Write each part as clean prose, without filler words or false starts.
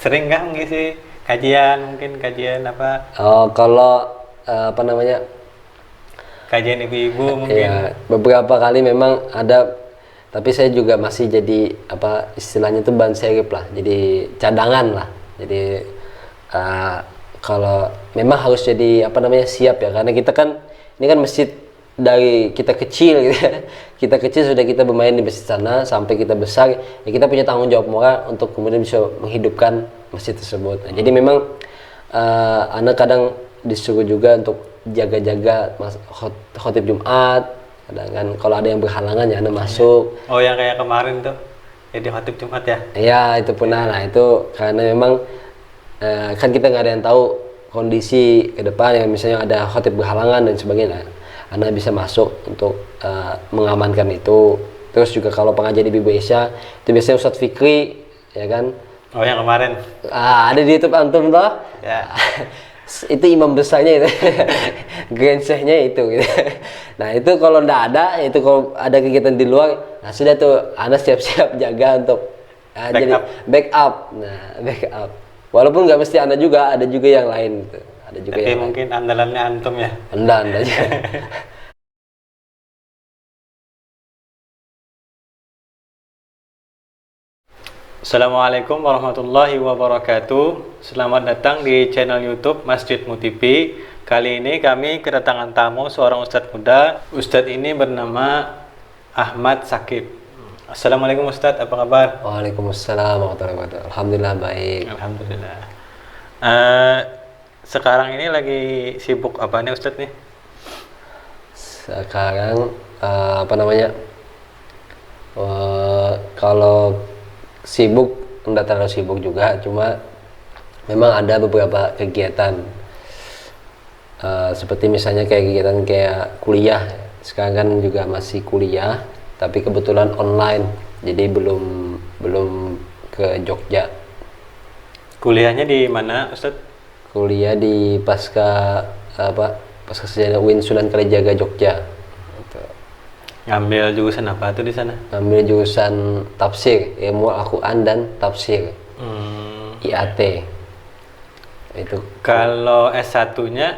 sering nggak ngisi kajian, mungkin kajian apa, Kalau apa namanya, kajian ibu-ibu mungkin. ya beberapa kali memang ada, tapi saya juga masih jadi apa istilahnya itu ban serep lah, jadi cadangan lah. Jadi kalau memang harus jadi apa namanya siap ya, karena kita kan ini kan masjid dari kita kecil gitu ya. Kita kecil sudah kita bermain di masjid sana sampai kita besar, ya kita punya tanggung jawab moral untuk kemudian bisa menghidupkan masjid tersebut. Nah, jadi memang anak kadang disuruh juga untuk jaga-jaga khotib Jumat. Kadang kan kalau ada yang berhalangan ya anak masuk. Oh, yang kayak kemarin tuh jadi khotib Jumat ya. Ya itu pernah lah, itu karena memang kan kita nggak ada yang tahu kondisi ke depan, yang misalnya ada khotib berhalangan dan sebagainya. Anda bisa masuk untuk mengamankan itu. Terus juga kalau pengajian di Aisyah itu biasanya Ustadz Fikri, ya kan? Oh, yang kemarin. Ada di YouTube antum toh? Ya. Itu imam besarnya itu, gensehnya itu. Gitu. Nah itu kalau ndak ada, itu kalau ada kegiatan di luar, nah sudah tuh Anda siap-siap jaga untuk jadi backup. Nah backup. Walaupun nggak mesti Anda juga, ada juga yang lain gitu. Ada juga Tapi yang mungkin andalannya antum ya. Anda aja. Assalamualaikum warahmatullahi wabarakatuh. Selamat datang di channel YouTube Masjid Mutipi. Kali ini kami kedatangan tamu seorang ustadz muda. Ustadz ini bernama Ahmad Sakib. Assalamualaikum Ustadz, apa kabar? Waalaikumsalam warahmatullahi wabarakatuh. Alhamdulillah baik. Alhamdulillah. Sekarang ini lagi sibuk apa nih Ustadz nih? Sekarang apa namanya? Kalau sibuk, enggak terlalu sibuk juga, cuma memang ada beberapa kegiatan seperti misalnya kayak kegiatan kayak kuliah. Sekarang kan juga masih kuliah, tapi kebetulan online, jadi belum ke Jogja. Kuliahnya di mana Ustadz? Kuliah di Pasca Sarjana UIN Sunan Kalijaga Jogja. Ngambil jurusan apa tuh di sana? Ambil jurusan tafsir, ilmu Al-Quran dan tafsir, IAT. Itu. Kalau S1-nya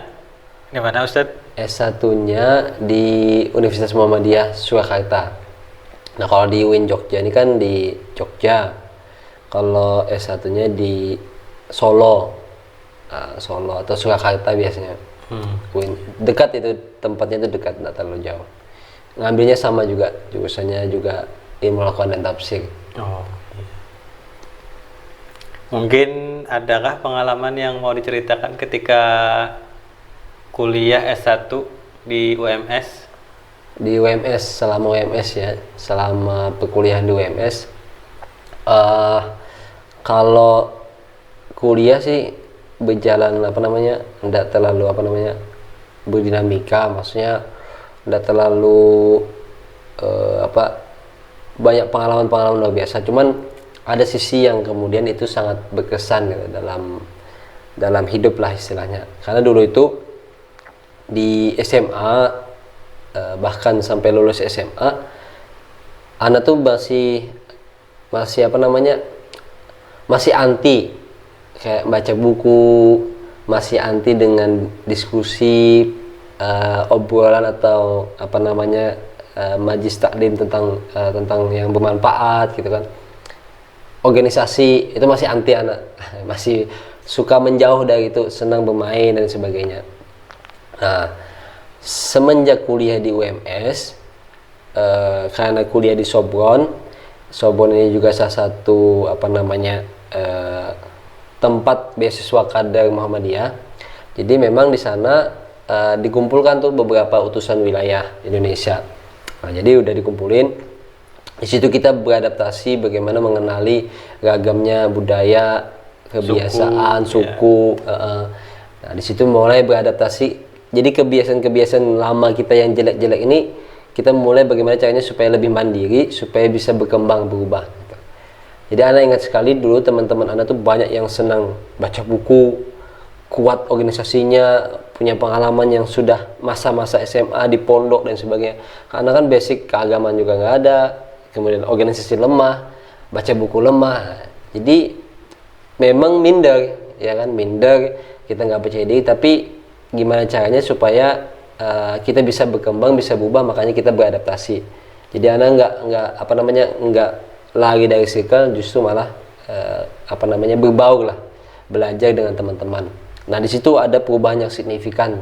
di mana Ustadz? S1-nya di Universitas Muhammadiyah Surakarta. Nah kalau di UIN Jogja ini kan di Jogja. Kalau S1-nya di Solo, Solo atau Surakarta biasanya. UIN dekat, itu tempatnya itu dekat, tidak terlalu jauh. Ngambilnya sama juga, jurusannya juga ilmu Al-Quran dan tafsir. Oh, iya. Mungkin adakah pengalaman yang mau diceritakan ketika kuliah S1 di UMS? Di UMS, selama UMS ya, selama perkuliahan di UMS, kalau kuliah sih berjalan enggak terlalu berdinamika, maksudnya enggak terlalu banyak pengalaman luar biasa. Cuman ada sisi yang kemudian itu sangat berkesan gitu, dalam hidup lah istilahnya. Karena dulu itu di SMA, bahkan sampai lulus SMA, anak tuh masih anti kayak baca buku, masih anti dengan diskusi, obrolan atau majlis taklim tentang yang bermanfaat gitu kan. Organisasi itu masih anti anak, masih suka menjauh dari itu, senang bermain dan sebagainya. Nah, semenjak kuliah di UMS, karena kuliah di Sobron ini juga salah satu tempat beasiswa kader Muhammadiyah. Jadi memang di sana dikumpulkan tuh beberapa utusan wilayah Indonesia. Nah, jadi udah dikumpulin. Di situ kita beradaptasi, bagaimana mengenali ragamnya budaya, kebiasaan, suku. Nah, di situ mulai beradaptasi. Jadi kebiasaan-kebiasaan lama kita yang jelek-jelek ini, kita mulai bagaimana caranya supaya lebih mandiri, supaya bisa berkembang, berubah. Jadi anak ingat sekali dulu teman-teman anak tuh banyak yang senang baca buku, kuat organisasinya, punya pengalaman yang sudah masa-masa SMA di pondok dan sebagainya. Karena kan basic keagamaan juga nggak ada, kemudian organisasi lemah, baca buku lemah. Jadi memang minder, ya kan, minder, kita nggak percaya diri, tapi gimana caranya supaya kita bisa berkembang, bisa berubah, makanya kita beradaptasi. Jadi anak nggak lari dari circle, justru malah berbaur lah, belajar dengan teman-teman. Nah di situ ada perubahan yang signifikan,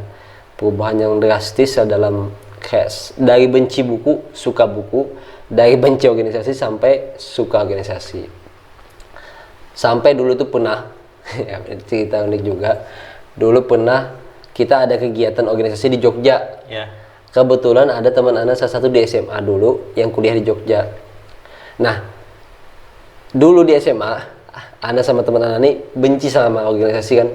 perubahan yang drastis dalam dari benci buku, suka buku, dari benci organisasi sampai suka organisasi. Sampai dulu tuh pernah ya, cerita unik juga, dulu pernah kita ada kegiatan organisasi di Jogja. Ya. Kebetulan ada teman anak salah satu di SMA dulu yang kuliah di Jogja. Nah dulu di SMA anak sama teman anak ini benci sama organisasi kan,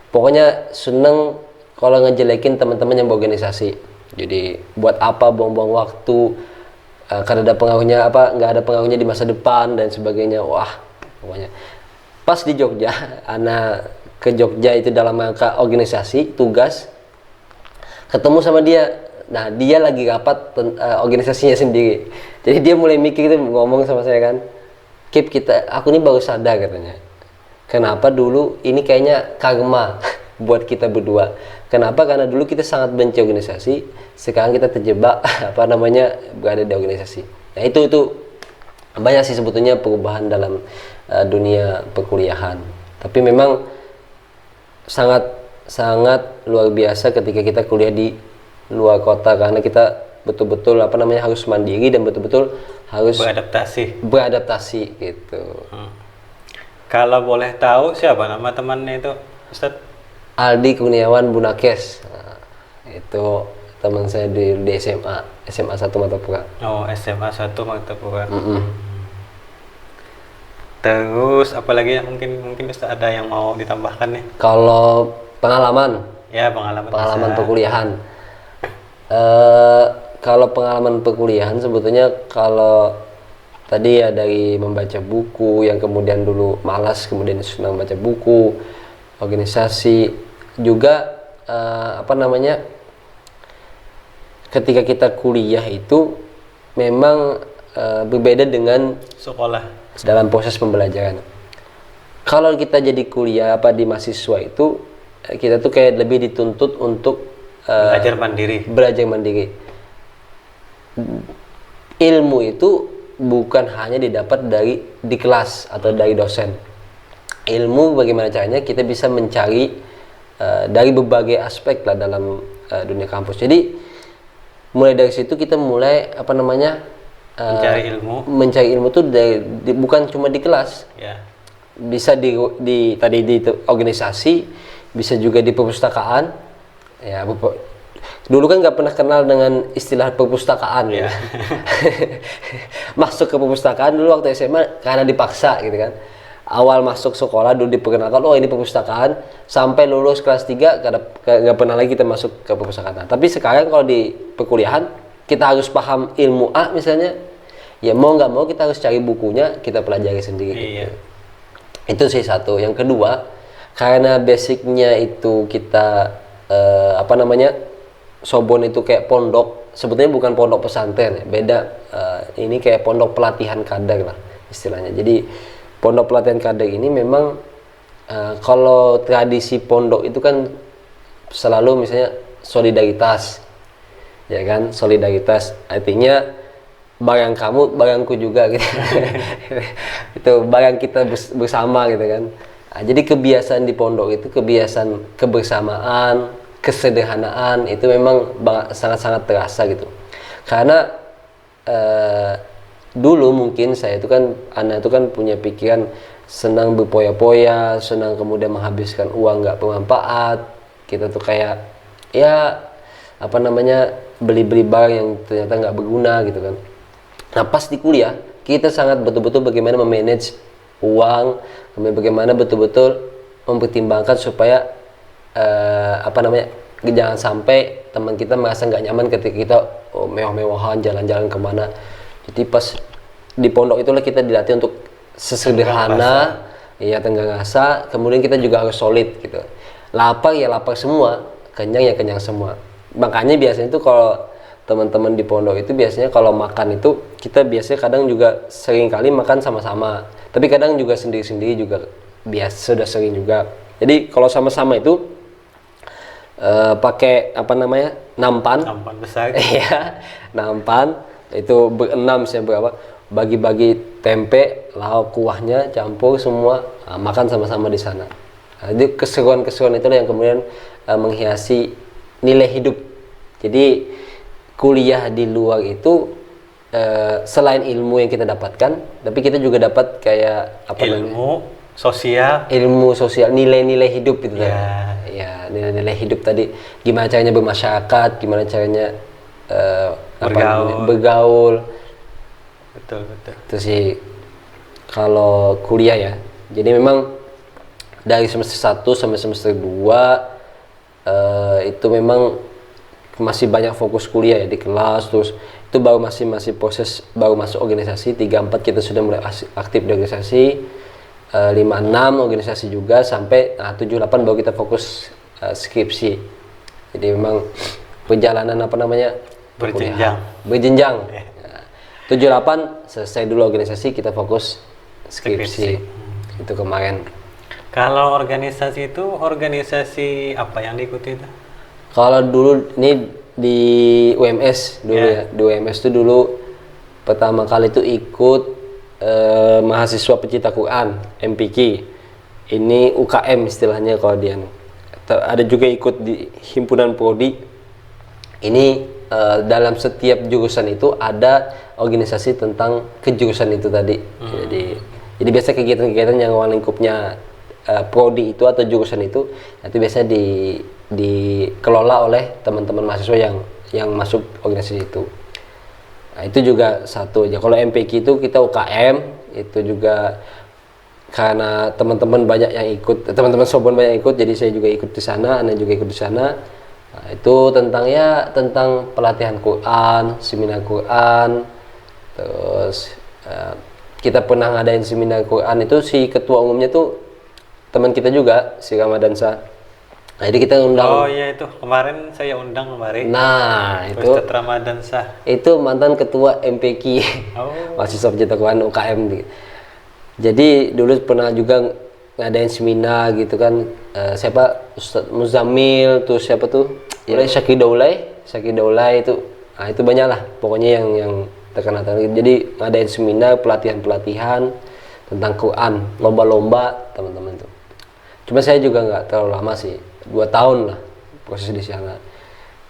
pokoknya seneng kalau ngejelekin teman-teman yang berorganisasi. Jadi buat apa buang-buang waktu, karena ada pengaruhnya nggak ada pengaruhnya di masa depan dan sebagainya. Wah pokoknya pas di Jogja, anak ke Jogja itu dalam rangka organisasi tugas, ketemu sama dia. Nah dia lagi rapat organisasinya sendiri, jadi dia mulai mikir itu, ngomong sama saya kan, Kip, aku ini baru sadar katanya, kenapa dulu ini kayaknya karma buat kita berdua. Kenapa? Karena dulu kita sangat benci organisasi, sekarang kita terjebak berada di organisasi. Nah itu banyak sih sebetulnya perubahan dalam dunia perkuliahan, tapi memang sangat luar biasa ketika kita kuliah di luar kota, karena kita betul-betul harus mandiri dan betul-betul harus beradaptasi gitu. Kalau boleh tahu siapa nama temannya itu, Ustadz? Aldi Kurniawan Bunakes. Nah, itu teman saya di SMA 1 Martapura. Oh, SMA 1 Martapura. Terus apalagi yang mungkin Ustadz ada yang mau ditambahkan nih? Kalau pengalaman perkuliahan, kalau pengalaman perkuliahan sebetulnya, kalau tadi ya dari membaca buku yang kemudian dulu malas kemudian senang baca buku, organisasi juga ketika kita kuliah itu memang berbeda dengan sekolah dalam proses pembelajaran. Kalau kita jadi kuliah di mahasiswa itu, kita tuh kayak lebih dituntut untuk belajar mandiri. Ilmu itu bukan hanya didapat di kelas atau dari dosen. Ilmu bagaimana caranya kita bisa mencari dari berbagai aspek lah dalam dunia kampus. Jadi mulai dari situ kita mulai mencari ilmu tuh bukan cuma di kelas, bisa di organisasi, bisa juga di perpustakaan. Ya, dulu kan nggak pernah kenal dengan istilah perpustakaan, ya. Masuk ke perpustakaan dulu waktu SMA karena dipaksa gitu kan. Awal masuk sekolah dulu diperkenalkan, oh ini perpustakaan, sampai lulus kelas 3 nggak pernah lagi kita masuk ke perpustakaan. Tapi sekarang kalau di perkuliahan kita harus paham ilmu A misalnya, ya mau nggak mau kita harus cari bukunya, kita pelajari sendiri. Iya. Itu sih satu. Yang kedua, karena basicnya itu kita Sobon itu kayak pondok, sebetulnya bukan pondok pesantren, beda. Ini kayak pondok pelatihan kader lah istilahnya. Jadi pondok pelatihan kader ini memang kalau tradisi pondok itu kan selalu misalnya solidaritas, ya kan, solidaritas artinya barang kamu barangku juga gitu. Itu barang kita bersama gitu kan. Nah, jadi kebiasaan di pondok itu kebiasaan kebersamaan, kesederhanaan itu memang sangat-sangat terasa gitu. Karena dulu mungkin saya itu kan anak itu kan punya pikiran senang berpoya-poya, senang kemudian menghabiskan uang nggak bermanfaat. Kita tuh kayak beli-beli barang yang ternyata nggak berguna gitu kan. Nah pas di kuliah kita sangat betul-betul bagaimana memanage uang, kemudian bagaimana betul-betul mempertimbangkan supaya jangan sampai teman kita merasa nggak nyaman ketika kita mewah-mewahan jalan-jalan kemana. Jadi pas di pondok itulah kita dilatih untuk sesederhana, tenggang rasa, kemudian kita juga harus solid gitu. Lapar ya lapar semua, kenyang ya kenyang semua. Makanya biasanya itu kalau teman-teman di pondok itu biasanya kalau makan itu kita biasanya kadang juga sering kali makan sama-sama, tapi kadang juga sendiri-sendiri juga biasa sudah sering juga. Jadi kalau sama-sama itu pakai apa namanya, nampan. Nampan besar. Iya, nampan itu berenam saya berapa, bagi-bagi tempe, lauk, kuahnya campur semua, makan sama-sama di sana. Jadi keseruan-keseruan itulah yang kemudian menghiasi nilai hidup. Jadi kuliah di luar itu selain ilmu yang kita dapatkan, tapi kita juga dapat kayak apa Ilmu sosial, ilmu sosial, nilai-nilai hidup itu ya. tadi. Ya, nilai-nilai hidup tadi, gimana caranya bermasyarakat, gimana caranya bergaul. Betul, betul. Itu sih kalau kuliah ya. Jadi memang dari semester 1 sampai semester 2 itu memang masih banyak fokus kuliah ya di kelas, terus itu baru masih proses, baru masuk organisasi 3-4 kita sudah mulai aktif di organisasi, 5-6 organisasi juga, sampai 7-8 baru kita fokus skripsi. Jadi memang perjalanan apa namanya, berjenjang. 7-8 selesai dulu organisasi, kita fokus skripsi. Itu kemarin. Kalau organisasi itu, organisasi apa yang diikuti itu? Kalau dulu ini di UMS dulu ya, di UMS itu dulu pertama kali itu ikut mahasiswa pecinta Quran, MPQ. Ini UKM istilahnya kalau dia. Ada juga ikut di himpunan prodi. Ini dalam setiap jurusan itu ada organisasi tentang kejurusan itu tadi. Jadi biasa kegiatan-kegiatan yang ruang lingkupnya prodi itu atau jurusan itu biasa dikelola oleh teman-teman mahasiswa yang masuk organisasi itu. Nah, itu juga satu aja. Kalau MPQ itu kita UKM, itu juga karena teman-teman banyak yang ikut, teman-teman Sobon banyak yang ikut, jadi saya juga ikut di sana, Anda juga ikut di sana. Nah, itu tentang pelatihan Quran, seminar Quran. Terus kita pernah ngadain seminar Quran itu, si ketua umumnya tuh teman kita juga, si Ramadan Shah. Nah, jadi kita undang. Oh iya, itu kemarin saya undang kemarin. Nah, itu Ustadz Ramadan Shah. Itu mantan ketua MPQ. Oh. Mahasiswa pecinta Quran UKM. Jadi dulu pernah juga ngadain seminar gitu kan. Siapa, Ustadz Muzamil, tuh siapa tuh? Ya, Syakir Daulay itu. Nah, itu banyak lah pokoknya yang terkenal. Jadi ngadain seminar, pelatihan tentang Quran, lomba-lomba teman-teman tuh. Cuma saya juga nggak terlalu lama sih, 2 tahun lah proses di sana.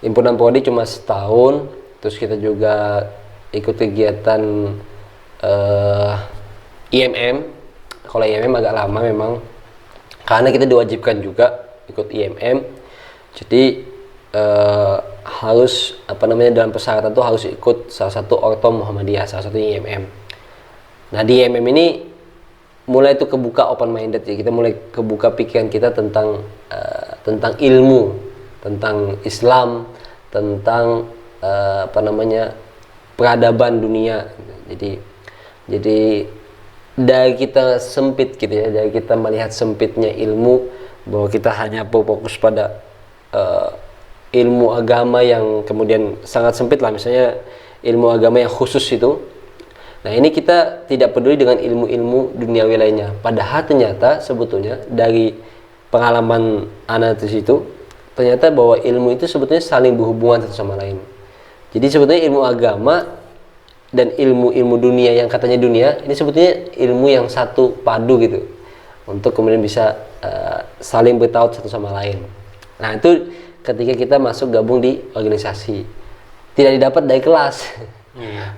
Himpunan prodi cuma setahun. Terus kita juga ikut kegiatan IMM. Kalau IMM agak lama memang, karena kita diwajibkan juga ikut IMM. Jadi harus apa namanya, dalam persyaratan tuh harus ikut salah satu Ortom Muhammadiyah, salah satu IMM. Nah, di IMM ini mulai tuh kebuka open minded ya, kita mulai kebuka pikiran kita tentang ilmu, tentang Islam, tentang apa namanya, peradaban dunia. Jadi dari kita sempit gitu ya, dari kita melihat sempitnya ilmu, bahwa kita hanya fokus pada ilmu agama yang kemudian sangat sempit lah, misalnya ilmu agama yang khusus itu. Nah, ini kita tidak peduli dengan ilmu-ilmu duniawi lainnya. Padahal ternyata sebetulnya dari pengalaman analisis itu, ternyata bahwa ilmu itu sebetulnya saling berhubungan satu sama lain. Jadi sebetulnya ilmu agama dan ilmu-ilmu dunia yang katanya dunia, ini sebetulnya ilmu yang satu padu gitu, untuk kemudian bisa saling bertaut satu sama lain. Nah, itu ketika kita masuk gabung di organisasi, tidak didapat dari kelas.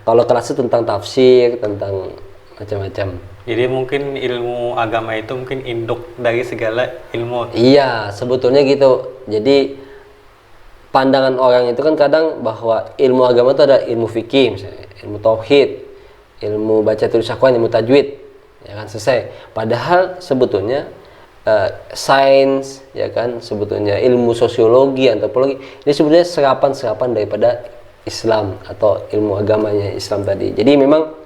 Kalau kelas itu tentang tafsir, tentang macam-macam. Jadi mungkin ilmu agama itu mungkin induk dari segala ilmu. Iya, sebetulnya gitu. Jadi pandangan orang itu kan kadang bahwa ilmu agama itu ada ilmu fikih, misalnya ilmu tauhid, ilmu baca tulis Al-Quran, ilmu tajwid, ya kan, selesai. Padahal sebetulnya sains, ya kan, sebetulnya ilmu sosiologi, antropologi, ini sebetulnya serapan-serapan daripada Islam atau ilmu agamanya Islam tadi. Jadi memang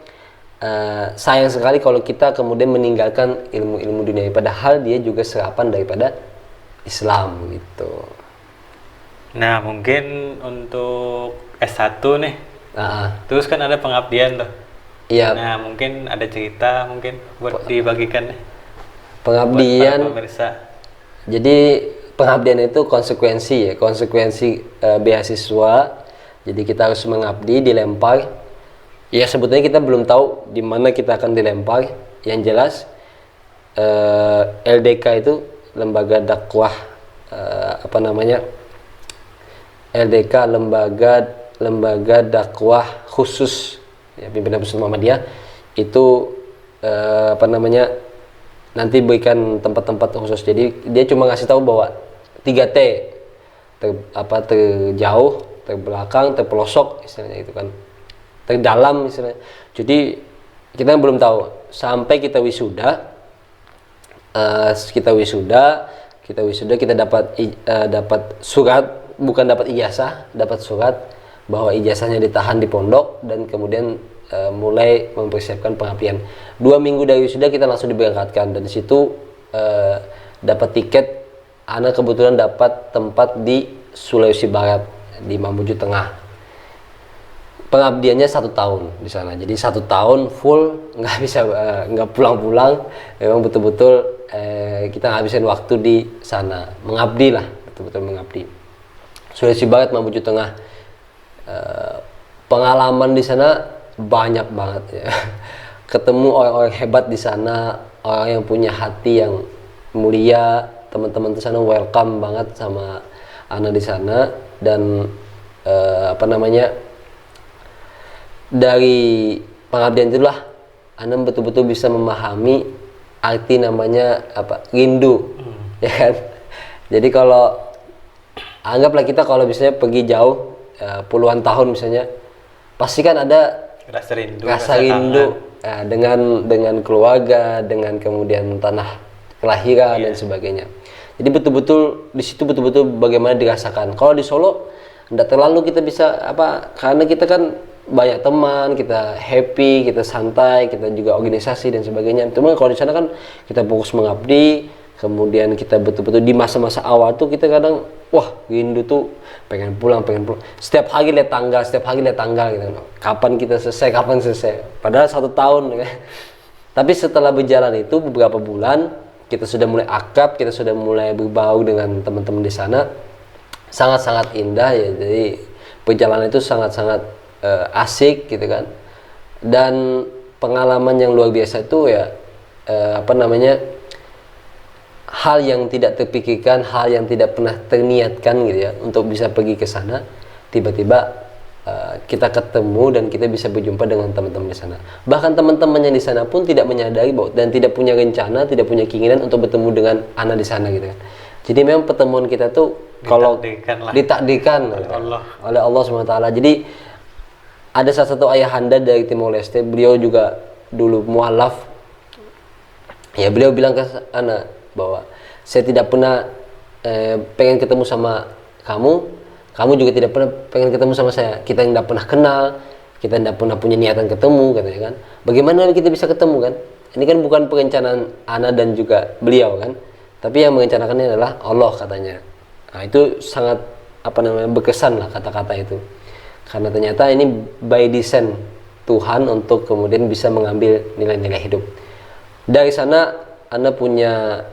sayang sekali kalau kita kemudian meninggalkan ilmu-ilmu dunia, padahal dia juga serapan daripada Islam gitu. Nah, mungkin untuk S1 nih, terus kan ada pengabdian tuh. Iya. Nah, mungkin ada cerita mungkin buat dibagikan nih. Pengabdian. Buat para pemirsa. Jadi pengabdian itu konsekuensi ya, konsekuensi beasiswa. Jadi kita harus mengabdi, dilempar. Ya sebetulnya kita belum tahu di mana kita akan dilempar. Yang jelas LDK itu lembaga dakwah LDK lembaga dakwah khusus ya, pimpinan Pusat Muhammadiyah itu nanti berikan tempat-tempat khusus. Jadi dia cuma ngasih tahu bahwa 3T terjauh, terbelakang, terpelosok istilahnya itu kan, terdalam istilahnya. Jadi kita belum tahu sampai kita wisuda, kita dapat surat, bukan dapat ijazah, dapat surat bahwa ijazahnya ditahan di pondok dan kemudian mulai mempersiapkan pengabdian. 2 minggu dari wisuda kita langsung diberangkatkan dan di situ dapat tiket. Ana kebetulan dapat tempat di Sulawesi Barat di Mamuju Tengah. Pengabdiannya 1 tahun di sana. Jadi 1 tahun full, nggak pulang-pulang. Memang betul-betul kita ngabisin waktu di sana, mengabdi lah, betul-betul mengabdi. Sulawesi Barat, Mamuju Tengah. Pengalaman di sana banyak banget ya. Ketemu orang-orang hebat di sana, orang yang punya hati yang mulia. Teman-teman di sana welcome banget sama Ana di sana dan dari pengabdian itulah Ana betul-betul bisa memahami arti namanya rindu, ya kan. Jadi kalau anggaplah kita kalau misalnya pergi jauh puluhan tahun misalnya, pasti kan ada rasa rindu ya, dengan keluarga, dengan kemudian tanah kelahiran dan sebagainya. Jadi betul-betul di situ betul-betul bagaimana dirasakan. Kalau di Solo enggak terlalu kita bisa karena kita kan banyak teman, kita happy, kita santai, kita juga organisasi dan sebagainya. Cuma kalau di sana kan kita fokus mengabdi, kemudian kita betul-betul di masa-masa awal tuh kita kadang rindu tuh pengen pulang. Setiap hari lihat tanggal gitu. Kapan kita selesai? Padahal 1 tahun ya. Tapi setelah berjalan itu beberapa bulan, kita sudah mulai akrab, kita sudah mulai berbaur dengan teman-teman di sana. Sangat-sangat indah ya. Jadi perjalanan itu sangat-sangat asik gitu kan. Dan pengalaman yang luar biasa itu ya hal yang tidak terpikirkan, hal yang tidak pernah terniatkan gitu ya untuk bisa pergi ke sana. Tiba-tiba kita ketemu dan kita bisa berjumpa dengan teman-teman di sana. Bahkan teman-temannya di sana pun tidak menyadari dan tidak punya rencana, tidak punya keinginan untuk bertemu dengan Ana di sana gitu kan. Jadi memang pertemuan kita tuh kalau ditakdirkan oleh Allah SWT. Jadi ada salah satu ayahanda dari Timor Leste, beliau juga dulu mualaf. Ya beliau bilang ke Ana bahwa saya tidak pernah pengen ketemu sama kamu juga tidak pernah pengen ketemu sama saya. Kita yang tidak pernah kenal, kita tidak pernah punya niatan ketemu, katanya kan. Bagaimana kita bisa ketemu kan? Ini kan bukan perencanaan Ana dan juga beliau kan, tapi yang merencanakannya adalah Allah katanya. Nah itu sangat berkesan lah kata-kata itu, karena ternyata ini by design Tuhan untuk kemudian bisa mengambil nilai-nilai hidup. Dari sana Ana punya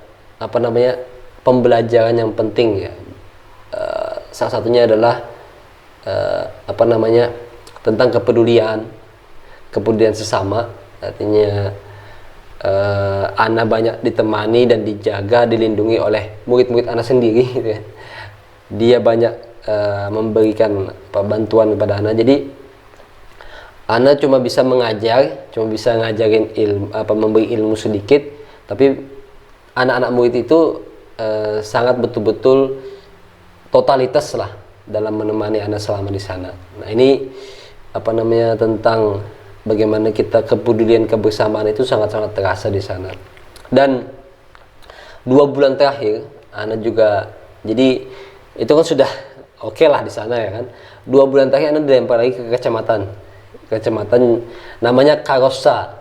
pembelajaran yang penting ya. Salah satunya adalah tentang kepedulian sesama. Artinya Ana banyak ditemani dan dijaga, dilindungi oleh murid-murid Ana sendiri gitu ya. Dia banyak memberikan bantuan kepada Ana. Jadi Ana cuma bisa mengajar, cuma bisa ngajarin ilmu, memberi ilmu sedikit, tapi anak-anak murid itu sangat betul-betul totalitas lah dalam menemani Ana selama di sana. Nah ini tentang bagaimana kita kepedulian kebersamaan itu sangat-sangat terasa di sana. Dan 2 bulan terakhir Ana juga, jadi itu kan sudah oke lah di sana ya kan. 2 bulan terakhir Ana dilempar lagi ke kecamatan namanya Karosa.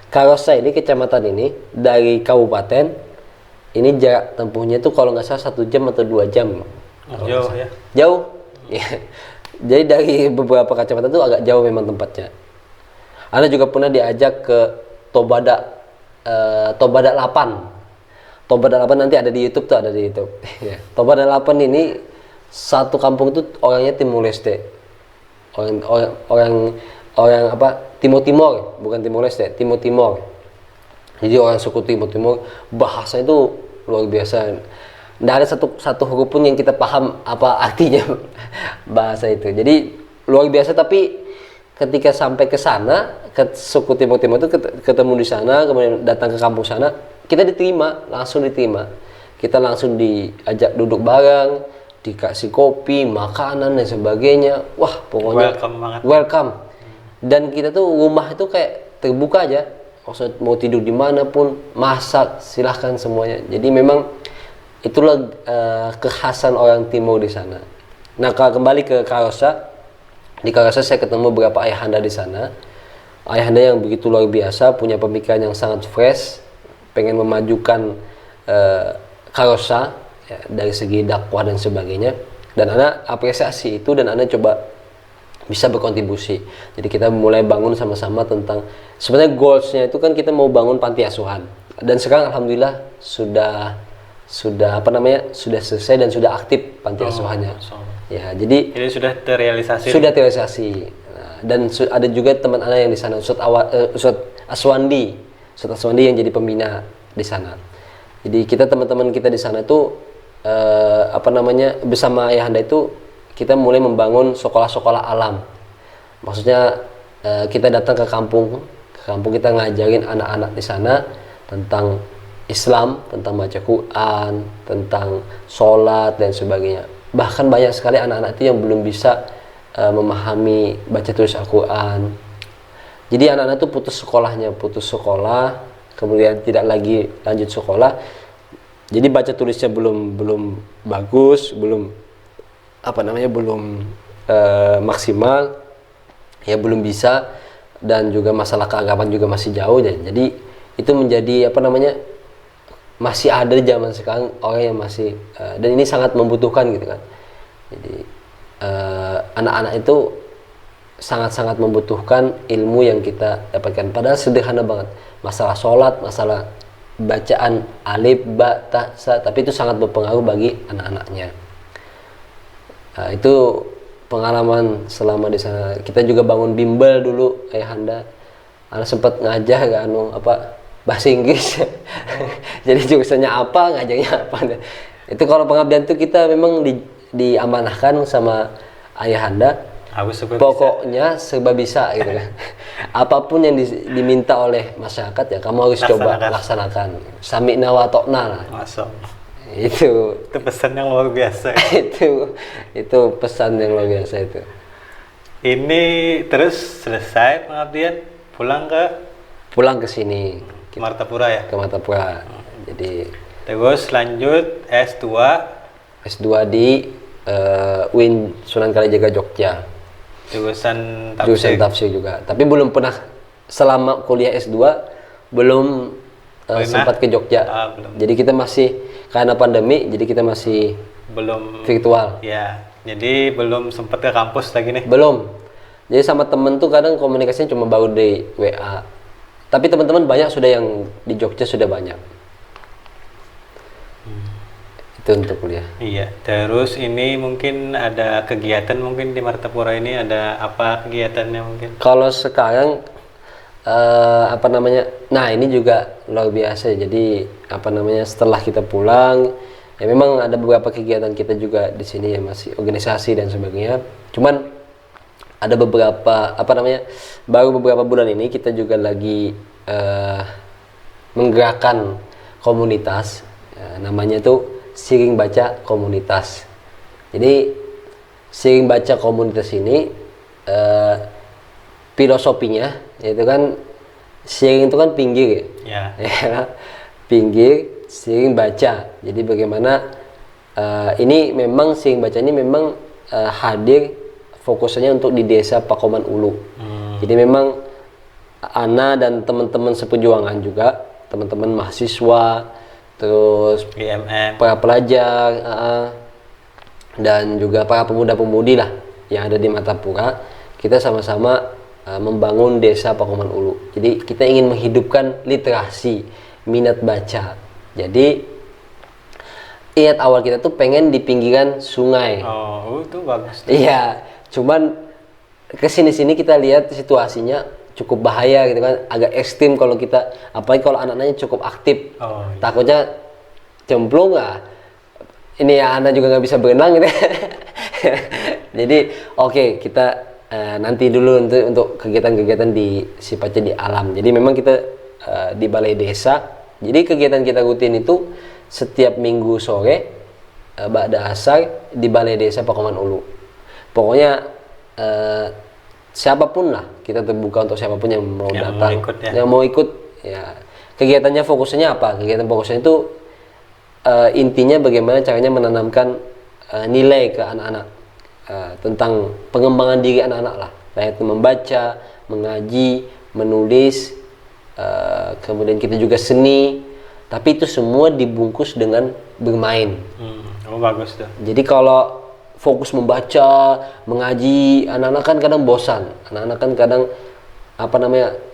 Karosa ini, kecamatan ini dari kabupaten ini jarak tempuhnya itu kalau nggak salah 1 jam atau 2 jam. Jauh ya? Jauh. Ya. Jadi dari beberapa kecamatan itu agak jauh memang tempatnya. Ana juga pernah diajak ke Tobada. Toba 8. Toba 8 nanti ada di YouTube tuh, ada di YouTube. Ya. Toba 8 ini satu kampung itu orangnya Timur Leste. Orang apa? Timur Timur, bukan Timur Leste, Timur Timur. Jadi orang suku Timur Timur bahasa itu luar biasa. Nggak ada satu huruf pun yang kita paham apa artinya bahasa itu. Jadi luar biasa, tapi ketika sampai ke sana, ke suku Timur Timur itu ketemu di sana, kemudian datang ke kampung sana, kita langsung diterima. Kita langsung diajak duduk bareng, dikasih kopi, makanan dan sebagainya. Wah, pokoknya Welcome banget. welcome. Dan kita tuh rumah itu kayak terbuka aja. Maksud mau tidur dimanapun, masak, silahkan semuanya. Jadi memang itulah kekhasan orang Timur di sana. Nah, kembali ke Karosa. Di Karosa saya ketemu beberapa ayahanda di sana. Ayahanda yang begitu luar biasa, punya pemikiran yang sangat fresh, pengen memajukan Karosa ya, dari segi dakwah dan sebagainya. Dan anak apresiasi itu, dan anak coba bisa berkontribusi. Jadi kita mulai bangun sama-sama tentang, sebenarnya goalsnya itu kan kita mau bangun panti asuhan. Dan sekarang alhamdulillah sudah selesai dan sudah aktif panti asuhannya. Ya, jadi sudah terrealisasi. Sudah terrealisasi. Nah, dan ada juga teman anak yang di sana, Ustadz Aswandi yang jadi pembina di sana. Jadi kita, teman-teman kita di sana itu bersama ayahanda itu kita mulai membangun sekolah-sekolah alam. Maksudnya kita datang ke kampung kita ngajarin anak-anak di sana tentang Islam, tentang baca Quran, tentang sholat dan sebagainya. Bahkan banyak sekali anak-anak itu yang belum bisa memahami baca tulis Al-Quran. Jadi anak-anak itu putus sekolah, kemudian tidak lagi lanjut sekolah. Jadi baca tulisnya belum bagus, belum maksimal, ya belum bisa, dan juga masalah keagamaan juga masih jauh. Jadi itu menjadi masih ada di zaman sekarang orang yang masih dan ini sangat membutuhkan gitu kan. Jadi anak-anak itu sangat-sangat membutuhkan ilmu yang kita dapatkan, padahal sederhana banget, masalah sholat, masalah bacaan alif, ba, ta, sa, tapi itu sangat berpengaruh bagi anak-anaknya. Itu pengalaman selama di sana. Kita juga bangun bimbel dulu, ayahanda. Anak sempat ngajar bahasa Inggris. Jadi jurusannya apa, ngajarnya apa. Itu kalau pengabdian itu kita memang diamanahkan sama ayahanda. Pokoknya serba bisa gitu kan. Apapun yang diminta oleh masyarakat ya kamu harus coba laksanakan. Sami'na wa ta'na lah. Itu pesan yang luar biasa. itu pesan yang luar biasa itu. Ini terus selesai pengabdian, pulang ke sini. Martapura ya? Ke Martapura. Jadi terus lanjut S2 di UIN Sunan Kalijaga Jogja. Jurusan tafsir juga. Tapi belum pernah selama kuliah S2 belum sempat ke Jogja. Belum. Jadi kita masih, karena pandemi, jadi kita masih belum virtual. Ya, jadi belum sempat ke kampus lagi nih. Belum. Jadi sama temen tuh kadang komunikasinya cuma baru di WA. Tapi teman-teman banyak sudah yang di Jogja sudah banyak. Itu untuk kuliah. Iya. Terus ini mungkin ada kegiatan mungkin di Martapura ini, ada apa kegiatannya mungkin? Kalau sekarang nah ini juga luar biasa. Jadi setelah kita pulang ya memang ada beberapa kegiatan kita juga di sini ya, masih organisasi dan sebagainya. Cuman ada beberapa baru beberapa bulan ini kita juga lagi menggerakkan komunitas, namanya tuh Siring Baca Komunitas. Jadi Siring Baca Komunitas ini filosofinya yaitu kan siring itu kan pinggir ya. Pinggir, siring baca. Jadi bagaimana ini memang siring baca ini memang hadir fokusnya untuk di desa Pakoman Ulu. Jadi memang Ana dan teman-teman seperjuangan juga, teman-teman mahasiswa, terus IMM, para pelajar dan juga para pemuda-pemudi lah yang ada di Martapura, kita sama-sama membangun desa Pakuman Ulu. Jadi kita ingin menghidupkan literasi, minat baca. Jadi niat awal kita tuh pengen di pinggiran sungai. Oh, itu bagus. Iya, cuman kesini-sini kita lihat situasinya cukup bahaya gitu kan, agak ekstrim kalau kita, apalagi kalau anak-anaknya cukup aktif. Oh, iya. Takutnya cemplung lah. Ini ya anak juga nggak bisa berenang gitu. Jadi oke, kita nanti dulu untuk kegiatan-kegiatan di sifatnya di alam. Jadi memang kita di balai desa. Jadi kegiatan kita rutin itu setiap minggu sore ba'da asar di balai desa Pakuman Ulu. Pokoknya siapapun lah, kita terbuka untuk siapapun yang mau datang, yang mau ikut ya. Kegiatannya fokusnya apa? Kegiatan fokusnya itu intinya bagaimana caranya menanamkan nilai ke anak-anak tentang pengembangan diri anak-anak lah, yaitu membaca, mengaji, menulis, kemudian kita juga seni, tapi itu semua dibungkus dengan bermain. Oh, bagus tuh. Jadi kalau fokus membaca, mengaji, anak-anak kan kadang bosan, anak-anak kan kadang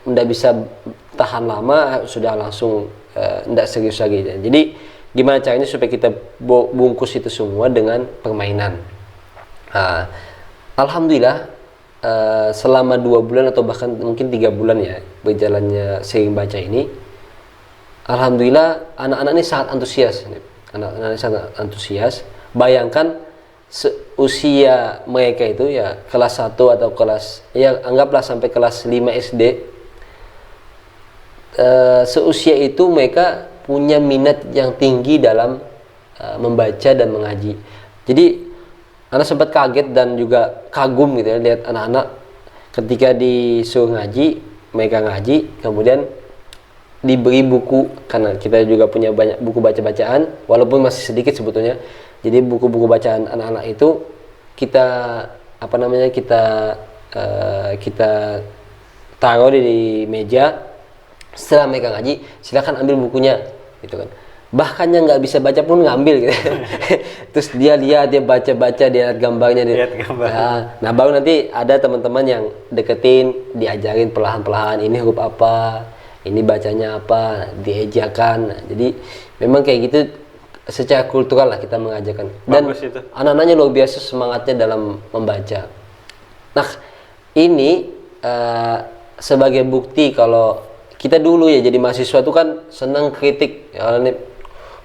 tidak bisa tahan lama, sudah langsung tidak serius lagi. Jadi gimana caranya supaya kita bungkus itu semua dengan permainan. Alhamdulillah selama 2 bulan atau bahkan mungkin 3 bulan ya berjalannya sering baca ini, alhamdulillah anak-anak ini sangat antusias. Anak-anak ini sangat antusias. Bayangkan usia mereka itu ya kelas 1 atau kelas, ya anggaplah sampai kelas 5 SD. Seusia itu mereka punya minat yang tinggi dalam membaca dan mengaji. Jadi anak sempat kaget dan juga kagum gitu ya lihat anak-anak ketika disuruh ngaji, mereka ngaji, kemudian diberi buku, karena kita juga punya banyak buku baca-bacaan walaupun masih sedikit sebetulnya. Jadi buku-buku bacaan anak-anak itu kita kita taruh di meja. Setelah mereka ngaji, silakan ambil bukunya gitu kan. Bahkan yang nggak bisa baca pun ngambil gitu. Terus dia lihat, dia baca-baca, dia lihat gambarnya, nah baru nanti ada teman-teman yang deketin, diajarin perlahan-perlahan, ini huruf apa, ini bacanya apa, diejakan. Nah, jadi memang kayak gitu secara kultural lah kita mengajarkan. Dan anak-anaknya luar biasa semangatnya dalam membaca. Nah ini sebagai bukti kalau kita dulu ya jadi mahasiswa tuh kan senang kritik ya,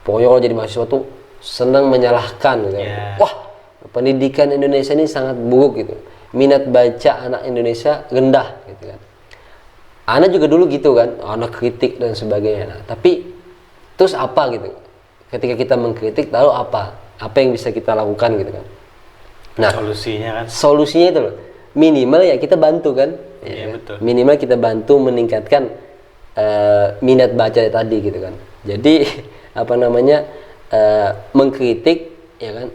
pokoknya kalau jadi mahasiswa tuh senang menyalahkan gitu. Wah, pendidikan Indonesia ini sangat buruk gitu, minat baca anak Indonesia rendah gitu kan. Anak juga dulu gitu kan, anak kritik dan sebagainya. Nah, tapi terus apa gitu, ketika kita mengkritik lalu apa yang bisa kita lakukan gitu kan. Nah, solusinya itu loh, minimal ya kita bantu kan ya, betul. Minimal kita bantu meningkatkan minat baca tadi gitu kan. Jadi mengkritik ya kan,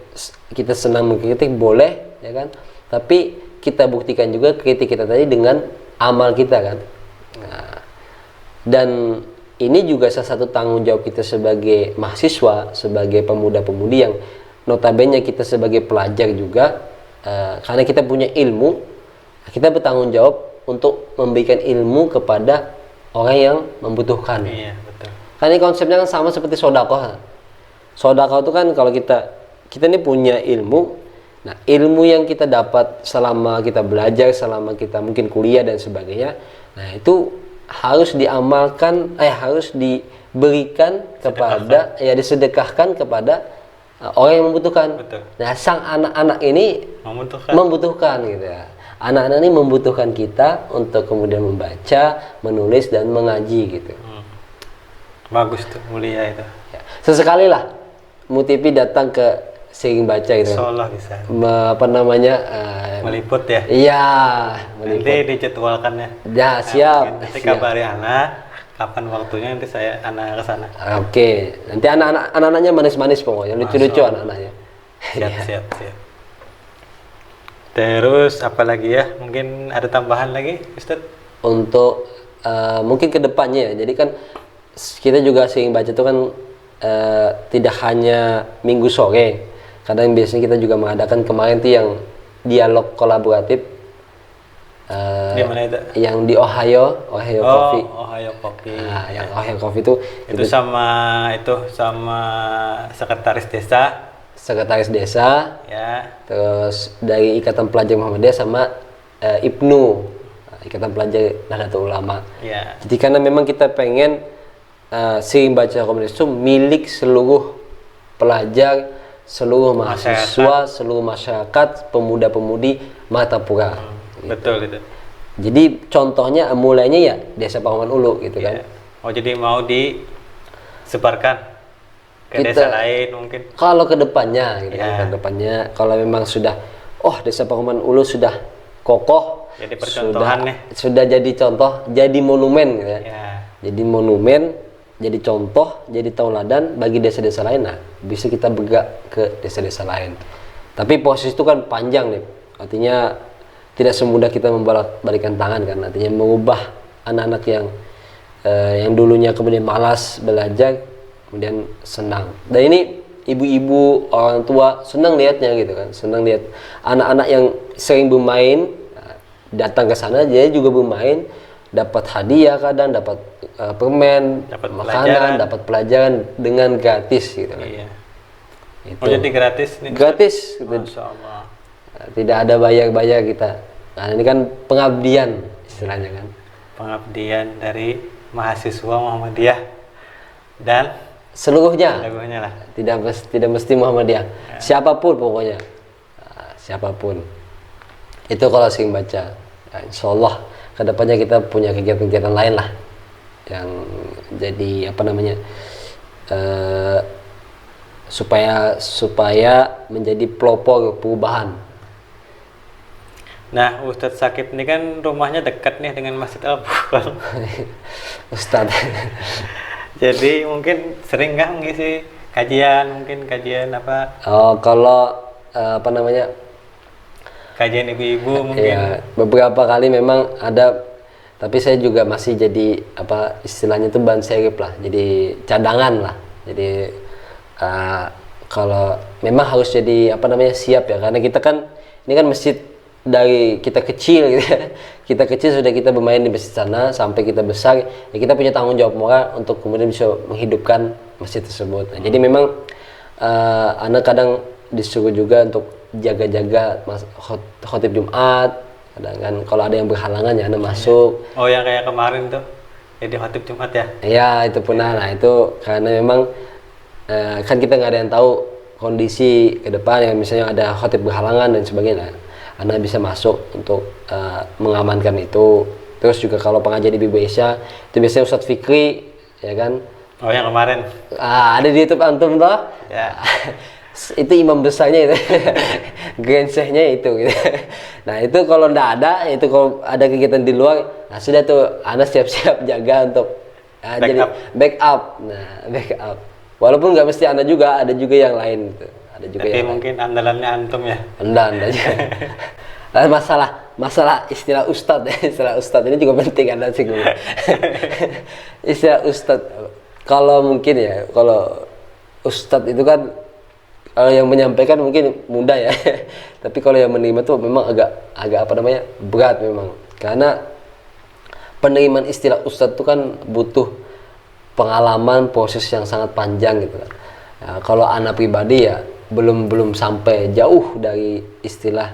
kita senang mengkritik boleh ya kan, tapi kita buktikan juga kritik kita tadi dengan amal kita kan. Nah, dan ini juga salah satu tanggung jawab kita sebagai mahasiswa, sebagai pemuda-pemudi yang notabene kita sebagai pelajar juga, karena kita punya ilmu, kita bertanggung jawab untuk memberikan ilmu kepada orang yang membutuhkan. Iya, betul. Karena ini konsepnya kan sama seperti sedekah. Sedekah itu kan kalau kita ini punya ilmu, nah ilmu yang kita dapat selama kita belajar, selama kita mungkin kuliah dan sebagainya, nah itu harus diamalkan, harus diberikan kepada, ya disedekahkan kepada orang yang membutuhkan. Betul. Nah sang anak-anak ini membutuhkan gitu ya. Anak-anak ini membutuhkan kita untuk kemudian membaca, menulis, dan mengaji gitu. Bagus tuh, mulia itu. Ya. Sesekali lah Mutipi datang ke sering baca gitu. Insyaallah bisa. Meliput ya? Iya. Meliput. Nanti dijadwalkan ya. Ya siap. Nanti kabari anak, kapan waktunya nanti anak ke sana. Oke. Nanti anak-anaknya manis-manis pokoknya, lucu-lucu anak-anaknya. Siap. Terus apa lagi ya? Mungkin ada tambahan lagi, Ustadz? Untuk mungkin kedepannya ya. Jadi kan kita juga sering baca itu kan tidak hanya minggu sore. Kadang biasanya kita juga mengadakan kemarin tuh yang dialog kolaboratif. Di mana itu? Yang di Ohio Coffee. Ohio Coffee. Nah, yang Ohio Coffee itu sama sekretaris desa ya. Terus dari Ikatan Pelajar Muhammadiyah sama IPNU, Ikatan Pelajar Nahdlatul Ulama. ya. Jadi karena memang kita pengen Sering Baca Komunitas itu milik seluruh pelajar, seluruh mahasiswa, seluruh masyarakat, pemuda-pemudi Martapura. Betul itu. Jadi contohnya mulainya ya Desa Pakuman Ulu gitu kan. Oh, jadi mau disebarkan ke desa lain mungkin. Kalau ke depannya gitu kan, ke depannya kalau memang sudah Desa Pakuman Ulu sudah kokoh, jadi percontohan sudah jadi contoh, jadi monumen gitu ya. Jadi monumen, jadi contoh, jadi tauladan bagi desa-desa lain. Nah, bisa kita bergerak ke desa-desa lain. Tapi proses itu kan panjang nih. Artinya tidak semudah kita membalikkan tangan kan. Artinya mengubah anak-anak yang dulunya kemudian malas belajar kemudian senang. Dan ini ibu-ibu, orang tua senang lihatnya gitu kan. Senang lihat anak-anak yang sering bermain datang ke sana, dia juga bermain, dapat hadiah, kadang dapat permen, dapat makanan, dapat pelajaran dengan gratis gitu kan. Iya. Itu. Jadi gratis nih. Gratis. Masya Allah. Tidak ada bayar-bayar kita. Nah, ini kan pengabdian istilahnya kan. Pengabdian dari mahasiswa Muhammadiyah dan seluruhnya lah. Tidak mesti Muhammadiyah. Ya. Siapapun pokoknya. Siapapun. Itu kalau Sering Baca. Nah, insya Allah kedepannya kita punya kegiatan-kegiatan lain lah yang jadi supaya menjadi pelopor perubahan. Nah, Ustadz Sakib ini kan rumahnya dekat nih dengan Masjid Al-Bukhari. Ustadz. Jadi mungkin sering nggak ngisi kajian apa? Kalau kajian ibu-ibu mungkin. Ya, beberapa kali memang ada, tapi saya juga masih jadi istilahnya itu ban serep lah, jadi cadangan lah. Jadi kalau memang harus jadi siap ya, karena kita kan ini kan masjid dari kita kecil gitu ya. Kita kecil sudah kita bermain di masjid sana sampai kita besar, ya kita punya tanggung jawab moral untuk kemudian bisa menghidupkan masjid tersebut. Nah, jadi memang anak kadang disuruh juga untuk jaga-jaga khotib Jumat. Kadang kan kalau ada yang berhalangan ya anak masuk. Oh, yang kayak kemarin tuh jadi khotib Jumat ya? Iya, itu pernah. Nah, itu karena memang kan kita nggak ada yang tahu kondisi ke depan, yang misalnya ada khotib berhalangan dan sebagainya. Anda bisa masuk untuk mengamankan itu. Terus juga kalau pengajian di BBSA itu biasanya Ustadz Fikri, ya kan? Oh, yang kemarin? Ada di YouTube antum toh? Ya. Itu imam besarnya itu, gensehnya itu. Gitu. Nah itu kalau ndak ada, itu kalau ada kegiatan di luar, nah sudah tuh Anda siap-siap jaga untuk jadi backup. Nah backup. Walaupun nggak mesti Anda juga, ada juga yang lain. Gitu. Ada juga. Tapi yang mungkin andalannya antum ya. Anda aja. Masalah istilah ustadz ya. Istilah ustadz ini juga penting Anda sih. Istilah ustadz. Kalau mungkin ya, kalau ustadz itu kan kalau yang menyampaikan mungkin mudah ya. Tapi kalau yang menerima tuh memang agak berat memang. Karena penerimaan istilah ustadz itu kan butuh pengalaman, proses yang sangat panjang gitu kan. Ya, kalau anak pribadi ya belum sampai jauh dari istilah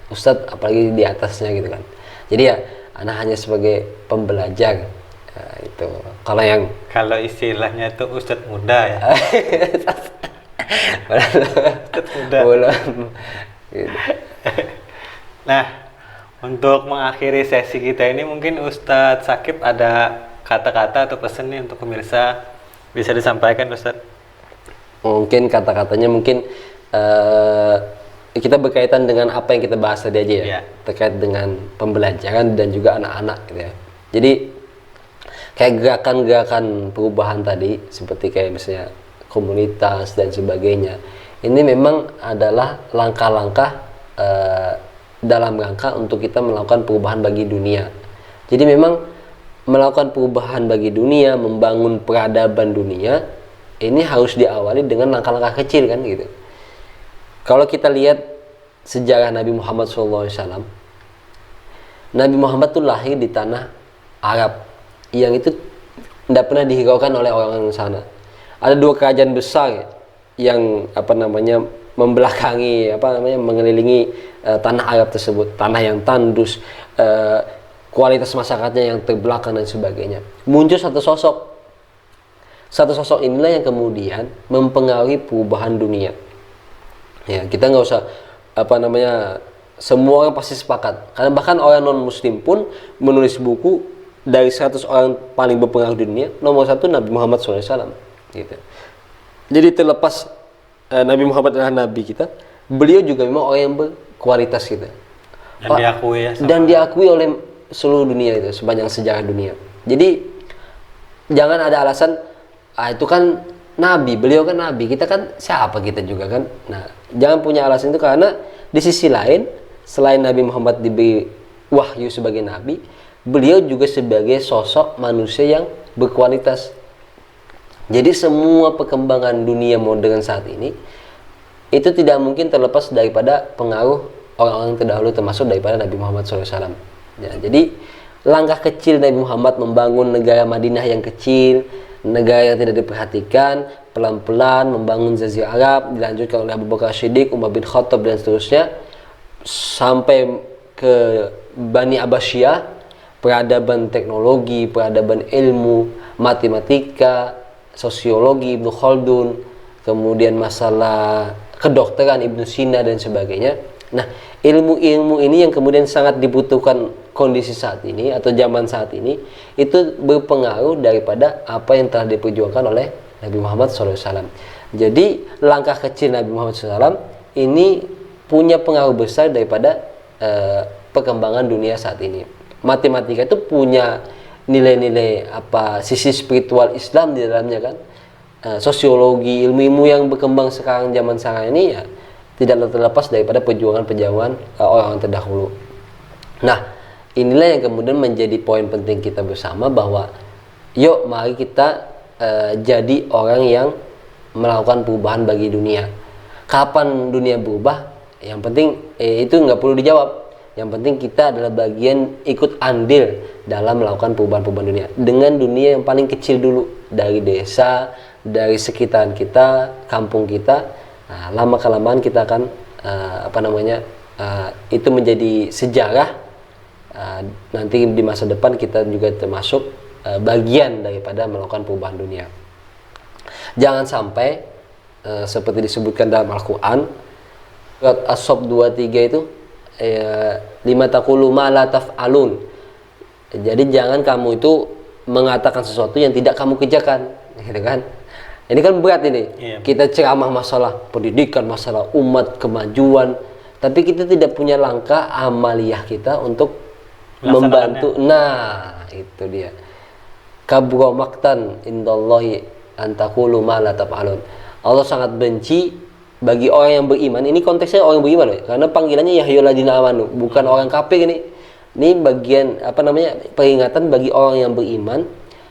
ustadz, apalagi di atasnya gitu kan. Jadi ya anak hanya sebagai pembelajar. Itu. Kalau istilahnya itu ustadz muda ya. Belum. Gitu. Nah, untuk mengakhiri sesi kita ini mungkin Ustadz Sakib ada kata-kata atau pesan nih untuk pemirsa, bisa disampaikan Ustadz? Mungkin kata-katanya kita berkaitan dengan apa yang kita bahas tadi aja ya, terkait dengan pembelajaran dan juga anak-anak gitu ya. Jadi kayak gerakan-gerakan perubahan tadi seperti kayak misalnya komunitas dan sebagainya, ini memang adalah langkah-langkah dalam rangka untuk kita melakukan perubahan bagi dunia. Jadi memang melakukan perubahan bagi dunia, membangun peradaban dunia, ini harus diawali dengan langkah-langkah kecil kan gitu. Kalau kita lihat sejarah Nabi Muhammad SAW, Nabi Muhammad tuh lahir di tanah Arab yang itu tidak pernah dihiraukan oleh orang-orang sana. Ada dua kerajaan besar yang membelakangi mengelilingi tanah Arab tersebut, tanah yang tandus, kualitas masyarakatnya yang terbelakang dan sebagainya. Muncul satu sosok inilah yang kemudian mempengaruhi perubahan dunia. Ya, kita nggak usah semua orang pasti sepakat, karena bahkan orang non muslim pun menulis buku dari 100 orang paling berpengaruh di dunia, nomor 1 Nabi Muhammad SAW gitu. Jadi terlepas Nabi Muhammad adalah nabi kita, beliau juga memang orang yang berkualitas gitu. Dan diakui oleh seluruh dunia itu, sepanjang sejarah dunia. Jadi jangan ada alasan itu kan nabi, beliau kan nabi, kita kan siapa kita juga kan. Nah, jangan punya alasan itu, karena di sisi lain selain Nabi Muhammad diberi wahyu sebagai nabi, beliau juga sebagai sosok manusia yang berkualitas. Jadi semua perkembangan dunia modern saat ini itu tidak mungkin terlepas daripada pengaruh orang-orang terdahulu, termasuk daripada Nabi Muhammad SAW. Ya, jadi langkah kecil Nabi Muhammad membangun negara Madinah yang kecil, negara yang tidak diperhatikan, pelan-pelan membangun Jazirah Arab, dilanjutkan oleh Abu Bakar Siddiq, Umar bin Khattab dan seterusnya, sampai ke Bani Abbasiyah, peradaban teknologi, peradaban ilmu, matematika, sosiologi Ibnu Khaldun, kemudian masalah kedokteran Ibnu Sina dan sebagainya. Nah, ilmu-ilmu ini yang kemudian sangat dibutuhkan kondisi saat ini atau zaman saat ini, itu berpengaruh daripada apa yang telah diperjuangkan oleh Nabi Muhammad SAW. Jadi langkah kecil Nabi Muhammad SAW ini punya pengaruh besar daripada perkembangan dunia saat ini. Matematika itu punya nilai-nilai sisi spiritual Islam di dalamnya kan. Sosiologi, ilmu-ilmu yang berkembang sekarang zaman sekarang ini ya tidak terlepas daripada perjuangan orang-orang terdahulu. Nah, inilah yang kemudian menjadi poin penting kita bersama, bahwa yuk mari kita jadi orang yang melakukan perubahan bagi dunia. Kapan dunia berubah? Yang penting itu nggak perlu dijawab. Yang penting kita adalah bagian ikut andil dalam melakukan perubahan-perubahan dunia. Dengan dunia yang paling kecil dulu, dari desa, dari sekitaran kita, kampung kita. Nah, lama-kelamaan kita akan itu menjadi sejarah. Nanti di masa depan kita juga termasuk bagian daripada melakukan perubahan dunia. Jangan sampai seperti disebutkan dalam Al-Quran, surat As-Saff 23 itu, lima taqulu ma la taf'alun. Jadi jangan kamu itu mengatakan sesuatu yang tidak kamu kerjakan, gitu kan? Ini kan berat ini. Iya. Kita ceramah masalah pendidikan, masalah umat, kemajuan, tapi kita tidak punya langkah amaliyah kita untuk membantu. Nah, itu dia. Kabura maqtan indallahi an taqulu ma la taf'alun. Allah sangat benci bagi orang yang beriman. Ini konteksnya orang yang beriman, karena panggilannya ya ayyuhalladzina amanu, bukan orang kafir ini. Ini bagian peringatan bagi orang yang beriman,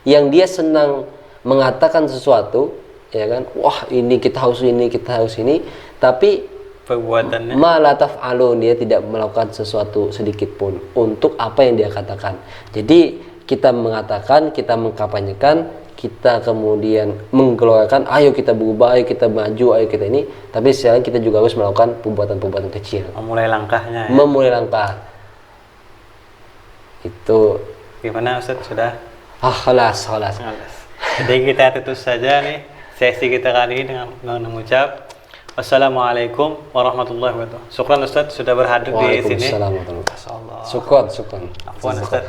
yang dia senang mengatakan sesuatu, ya kan? Wah, ini kita harus ini, tapi perbuatannya ma la taf'alun, dia tidak melakukan sesuatu sedikit pun untuk apa yang dia katakan. Jadi kita mengatakan, kita mengkampanyekan, kita kemudian menggelorakan, ayo kita berubah, ayo kita maju, ayo kita ini, tapi sekarang kita juga harus melakukan perbuatan-perbuatan kecil. Memulai langkahnya. Ya? Memulai langkah. Itu. Gimana Ustaz, sudah? Khalas. Jadi kita tutup saja nih sesi kita kali ini dengan mengucap wassalamualaikum warahmatullahi wabarakatuh. Syukran Ustaz sudah berhadir di sini. Waalaikumsalam warahmatullahi wabarakatuh. Syukran. Afwan Ustaz.